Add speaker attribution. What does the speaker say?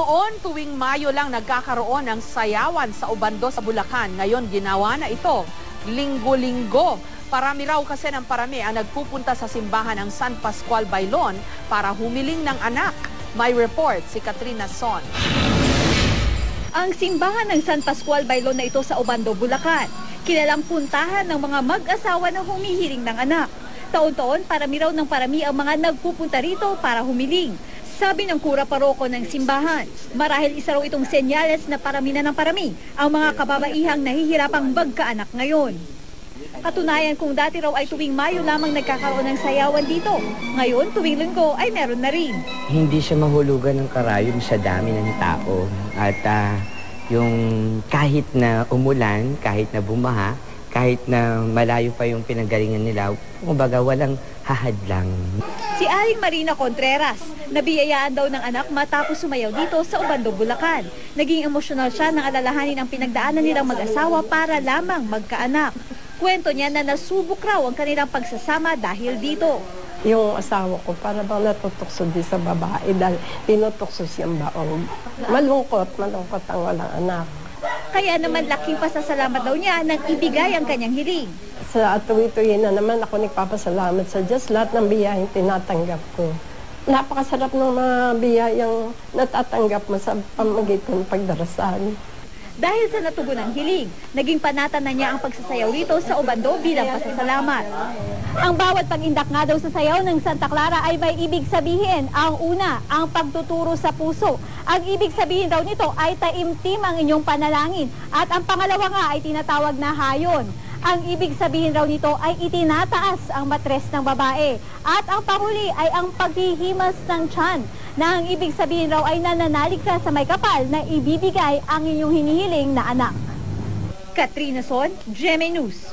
Speaker 1: Noon, tuwing Mayo lang nagkakaroon ng sayawan sa Obando sa Bulacan. Ngayon, ginawa na ito linggo-linggo. Parami raw kasi ng parami ang nagpupunta sa simbahan ng San Pascual Bailon para humiling ng anak. May report si Katrina Son.
Speaker 2: Ang simbahan ng San Pascual Bailon na ito sa Obando, Bulacan. Kilalang puntahan ng mga mag-asawa na humihiling ng anak. Taon-taon, parami raw ng parami ang mga nagpupunta rito para humiling. Sabi ng kura paroko ng simbahan, marahil isa raw itong senyales na parami na ng parami ang mga kababaihang nahihirapang magkaanak ngayon. Katunayan, kung dati raw ay tuwing Mayo lamang nagkakaroon ng sayawan dito, ngayon tuwing Linggo ay meron na rin.
Speaker 3: Hindi siya mahulugan ng karayom sa dami ng tao at yung kahit na umulan, kahit na bumaha, kahit na malayo pa yung pinanggalingan nila, kumbaga walang hahadlang.
Speaker 2: Si Aling Marina Contreras, nabiyayaan daw ng anak matapos sumayaw dito sa Obando, Bulacan. Naging emosyonal siya nang alalahanin ang pinagdaanan nilang mag-asawa para lamang magkaanak. Kwento niya na nasubok raw ang kanilang pagsasama dahil dito.
Speaker 4: Yung asawa ko para bang natutokso din sa babae dahil tinutokso siyang baog. Malungkot ang walang anak.
Speaker 2: Kaya naman laking pasasalamat daw niya nang ibigay ang kanyang hiling.
Speaker 4: Sa tuwi-tuwi na naman ako nagpapasalamat sa Diyos, lahat ng biyayang tinatanggap ko. Napakasarap ng mga biyayang natatanggap mo sa pamagitan ng pagdarasal.
Speaker 2: Dahil sa natugunang hiling, naging panatan na niya ang pagsasayaw rito sa Obando bilang pasasalamat. Ang bawat pag-indak nga daw sa sayaw ng Santa Clara ay may ibig sabihin. Ang una, ang pagtuturo sa puso. Ang ibig sabihin daw nito ay taimtim ang inyong panalangin. At ang pangalawa nga ay tinatawag na hayon. Ang ibig sabihin raw nito ay itinataas ang matres ng babae. At ang panghuli ay ang paghihimas ng tiyan, na ang ibig sabihin raw ay nananalig ka sa may kapal na ibibigay ang inyong hinihiling na anak. Katrina Son, GMA News.